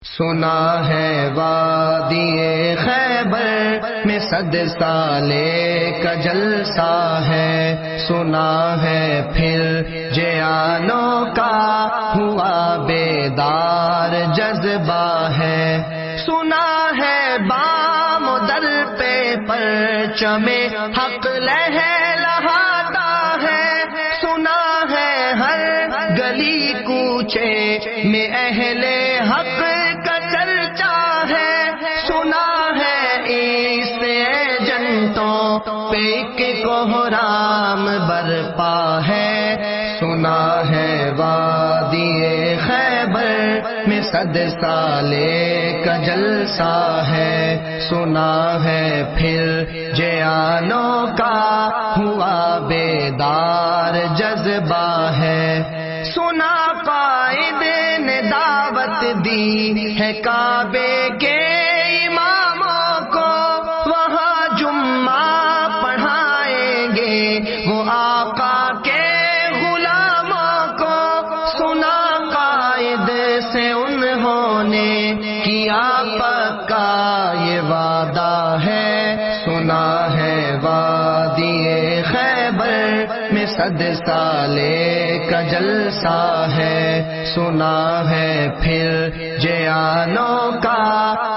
سنا ہے وادی خیبر میں 100 سالے کا جلسہ ہے، سنا ہے پھر جیانوں کا ہوا بیدار جذبہ ہے، سنا ہے بام در پہ پرچم حق لہلہاتا ہے، سنا ہے ہر گلی کوچے میں اہل حق کا چرچا ہے، سنا ہے اس ایجنٹوں پہ کہ کوہرام برپا ہے، سنا ہے وادی خیبر میں 100 سالے کا جلسہ ہے، سنا ہے پھر جیانوں کا ہوا بیدار جذبہ ہے، سنا قائد نے دعوت دی ہے کعبے کے اماموں کو، وہاں جمعہ پڑھائیں گے وہ آقا کے غلاموں کو، سنا قائد سے انہوں نے کیا پکا یہ وعدہ ہے، سنا ہے وادی خیبر میں 100 سالے کا جلسہ ہے، سنا ہے پھر جیانوں کا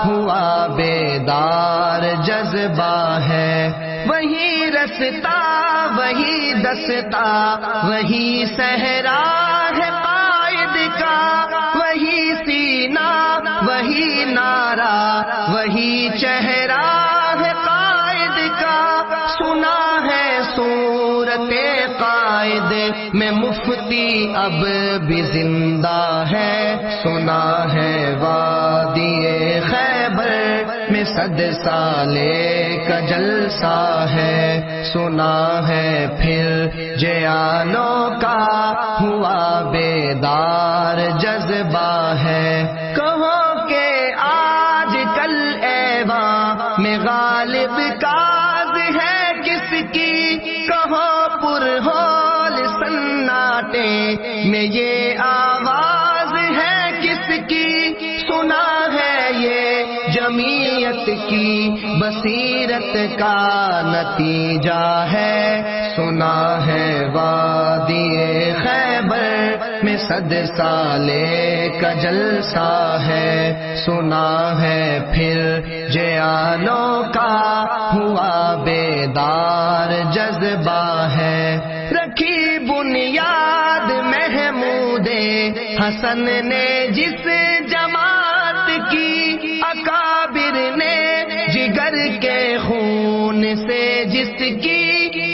ہوا بیدار جذبہ ہے، وہی رستہ وہی دستہ وہی صحرا ہے قائد کا، وہی سینہ وہی نعرہ وہی چہرہ ہے قائد کا، سنا ہے صورت قائد میں مفتی اب بھی زندہ ہے، سنا ہے وادی خیبر میں 100 سالے کا جلسہ ہے، سنا ہے پھر جیانوں کا ہوا بیدار جذبہ ہے، کہو کہ آج کل ایواں میں غالب کاز ہے کس کی، کہو پرہول سناٹے میں یہ آواز ہے کس کی، سنا ہے یہ جمعیت کی بصیرت کا نتیجہ ہے، سنا ہے وادی خیبر میں 100 سالے کا جلسہ ہے، سنا ہے پھر جیانوں کا ہوا بیدار جذبہ ہے، رکھی بنیاد محمود حسن نے جس جماعت کی، اکابر نے جگر کے خون سے جس کی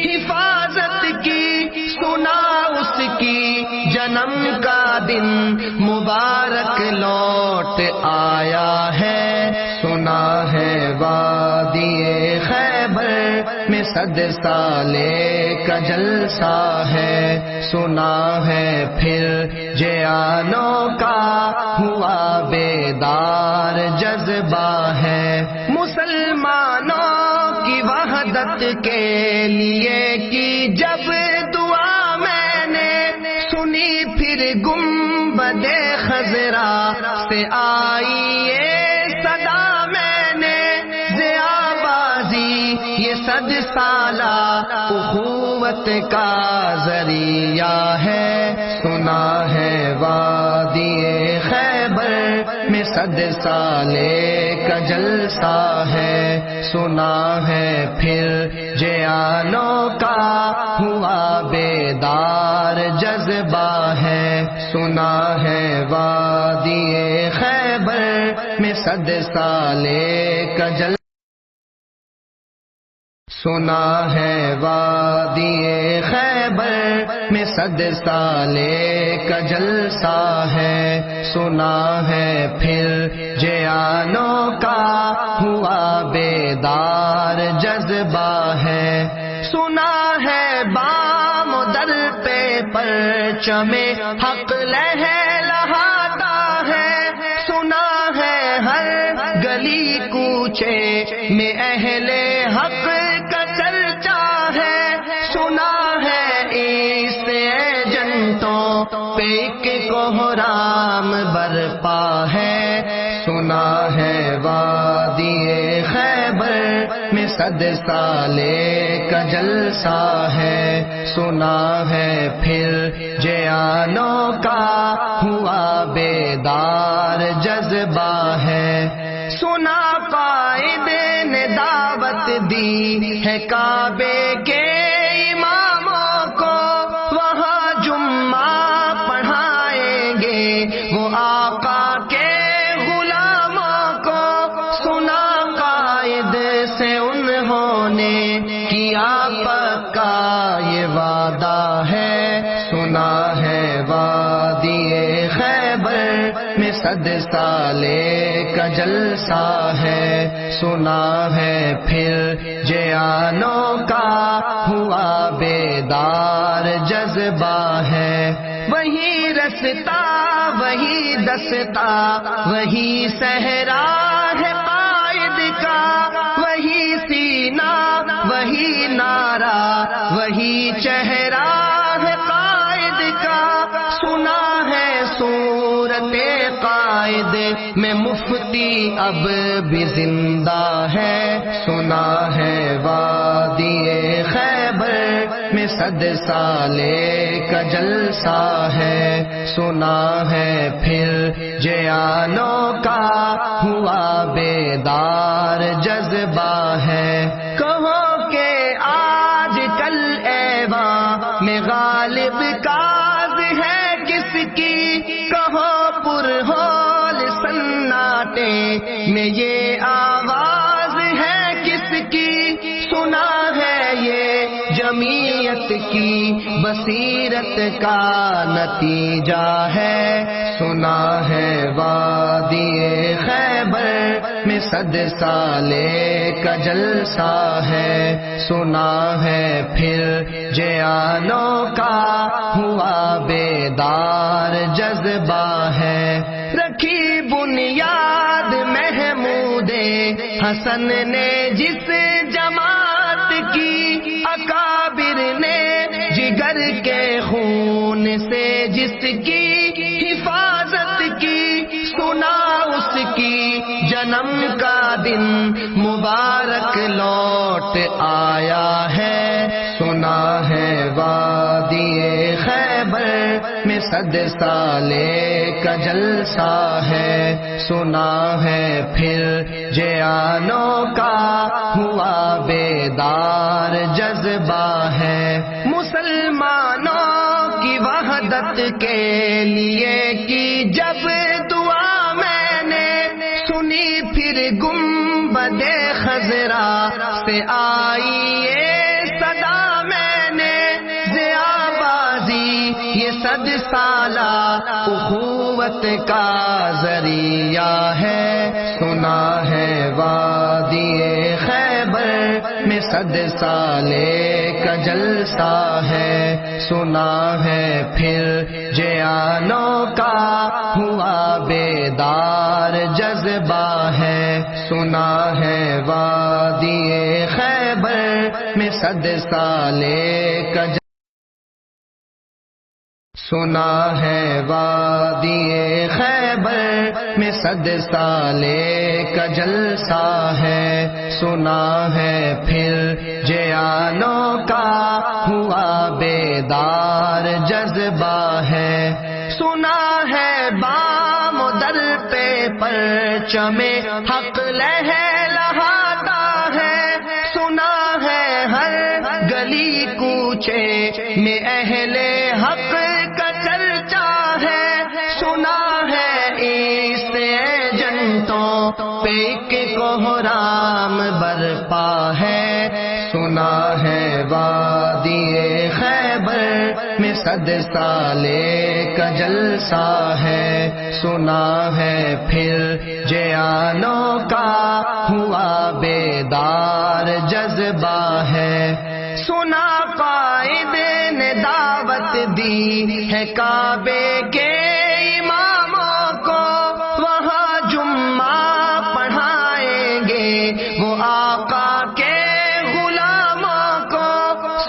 حفاظت کی، سنا اس کی جنم کا دن مبارک لوٹ آیا ہے، سنا ہے وادی خیبر میں 100 سالے کا جلسہ ہے، سنا ہے پھر جیانوں کا ہوا بیدار جذبہ ہے، مسلمانوں کی وحدت کے لیے کی جب دعا میں نے سنی، پھر گنبد خضرا سے آئی یہ صدا میں نے، ضیا بازی یہ 100 سالہ اخوت کا ذریعہ ہے، سنا ہے وادی خیبر میں 100 سالے کا جلسہ ہے، سنا ہے پھر جیانوں کا ہوا بیدار جذبہ ہے، سنا ہے وادی خیبر میں 100 سالے کا جلسہ، سنا ہے وادی خیبر میں 100 سالے کا جلسہ ہے، سنا ہے پھر جیانوں کا ہوا بیدار جذبہ ہے، سنا ہے بام در پہ پرچم حق لہلہاتا ہے، سنا ہے ہر گلی کوچے میں اہل حق کا چرچا ہے، سنا ہے اس ایجنٹوں پہ کہ کوہرام برپا ہے، سنا ہے وادی خیبر میں 100 سالے کا جلسہ ہے، سنا ہے پھر جیانوں کا ہوا بیدار جذبہ ہے، سنا قائد نے دعوت دی ہے کعبے کے اماموں کو، وہاں جمعہ پڑھائیں گے وہ آقا کے غلاموں کو، سنا قائد سے انہوں نے کیا پکا یہ وعدہ ہے، سنا ہے وادی خیبر میں 100 سالے کا جلسہ ہے، سنا ہے پھر جیانوں کا ہوا بیدار جذبہ ہے، وہی رستہ وہی دستہ وہی صحرا ہے قائد کا، وہی سینہ وہی نعرہ وہی چہرہ ہے قائد کا، سنا ہے صورت قائد میں مفتی اب بھی زندہ ہے، سنا ہے وادی خیبر میں 100 سالے کا جلسہ ہے، سنا ہے پھر جیانوں کا ہوا بیدار جذبہ ہے، کہو کہ آج کل ایواں میں غالب کاز ہے کس کی، کہو پرہول سناٹے میں یہ آواز ہے کس کی، سنا ہے یہ جمعیت کی بصیرت کا نتیجہ ہے، سنا ہے وادی خیبر میں 100 سالے کا جلسہ ہے، سنا ہے پھر جیانوں کا ہوا بیدار جذبہ ہے، رکھی بنیاد محمود حسن نے جس جماعت کی، اکابر نے جگر کے خون سے جس کی حفاظت کی، سنا اس کی جنم کا دن مبارک لوٹ آیا ہے، سنا ہے وادی خیبر میں 100 سالے کا جلسہ ہے، سنا ہے پھر جیانوں کا ہوا بیدار جذبہ ہے، مسلمانوں کی وحدت کے لیے کی جب دعا میں نے سنی، پھر گنبد خضرا سے آئی یہ صدا میں نے، ضیا بازی یہ 100 سالہ اخوت کا ذریعہ ہے، سنا ہے وادی خیبر میں 100 سالے کا جلسہ ہے، سنا ہے پھر جیانوں کا ہوا بیدار جذبہ ہے، سنا ہے وادی خیبر میں 100 سالے کا سنا ہے وادی خیبر میں 100 سالے کا جلسہ ہے، سنا ہے پھر جیانوں کا ہوا بیدار جذبہ ہے، سنا ہے بام و در پہ پرچم حق لہلہاتا ہے، سنا ہے ہر گلی کوچے میں اہل حق کا چرچا ہے، سنا ہے اس ایجنٹوں پہ ایک کوہرام برپا ہے، سنا ہے وادی خیبر میں 100 سالے کا جلسہ ہے، سنا ہے پھر جیانوں کا ہوا بیدار جذبہ ہے، سنا قائد نے دعوت دی ہے کعبے کے اماموں کو، وہاں جمعہ پڑھائیں گے وہ آقا کے غلاموں کو،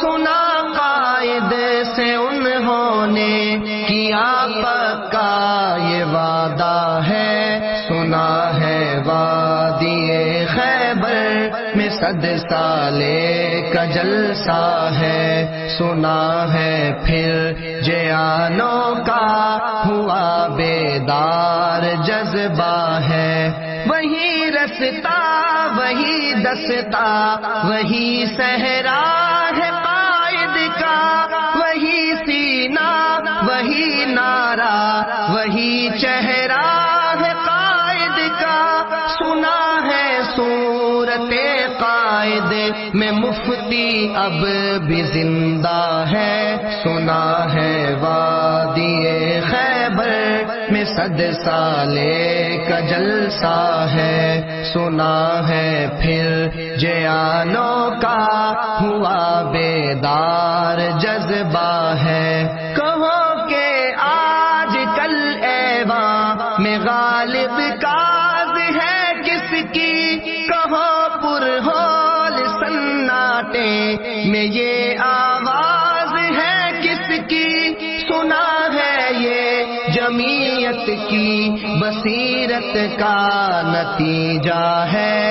سنا قائد سے انہوں نے کیا پکا یہ وعدہ ہے، سنا ہے صد سالے کا جلسہ ہے، سنا ہے پھر جیانوں کا ہوا بیدار جذبہ ہے، وہی رستا وہی دستا وہی صحرا ہے قائد کا، وہی سینہ وہی نعرہ وہی چہرہ ہے قائد کا، سنا ہے صورت قائد میں مفتی اب بھی زندہ ہے، سنا ہے وادی خیبر میں صد سالے کا جلسہ ہے، سنا ہے پھر جیانوں کا ہوا بیدار جذبہ ہے، کہو کہ آج کل ایواں میں غالب کاز ہے کس کی، کہو پرہول سناٹے میں یہ آواز ہے کس کی، سنا ہے یہ جمعیت کی بصیرت کا نتیجہ ہے،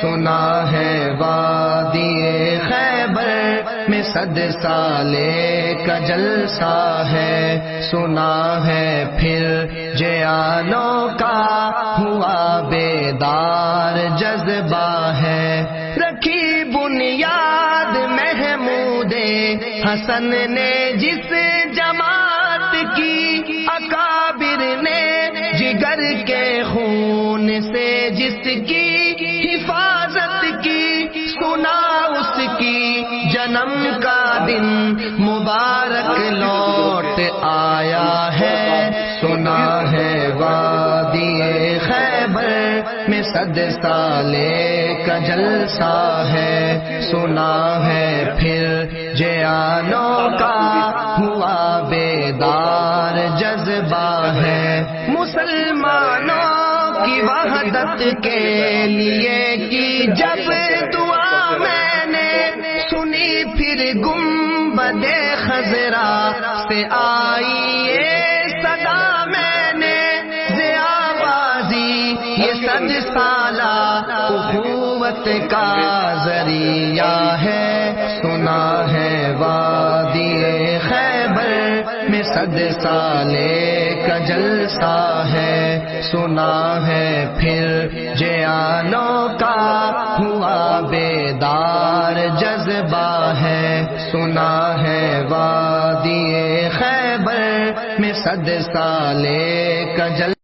سنا ہے وادی خیبر میں صد سالے کا جلسہ ہے، سنا ہے پھر جیانوں کا ہوا بیدار جذبہ ہے، رکھی بنیاد محمود حسن نے جس جماعت کی، اکابر نے جگر کے خون سے جس کی حفاظت کی، سنا اس کی جنم کا دن مبارک لوٹ آیا ہے، سنا ہے وادی خیبر میں صد سالے کا جلسہ ہے، سنا ہے پھر جیانوں کا ہوا بیدار جذبہ ہے، مسلمانوں کی وحدت کے لیے کی جب دعا میں نے سنی، پھر گنبد خضرا سے آئی یہ صدا میں نے، ضیا بازی یہ صد سالہ اخوت کا ذریعہ ہے، سنا ہے وادی خیبر میں صد سالے کا جلسہ ہے، سنا ہے پھر جیانوں کا ہوا بیدار جذبہ ہے، سنا ہے وادی خیبر میں صد سالے کا جلسہ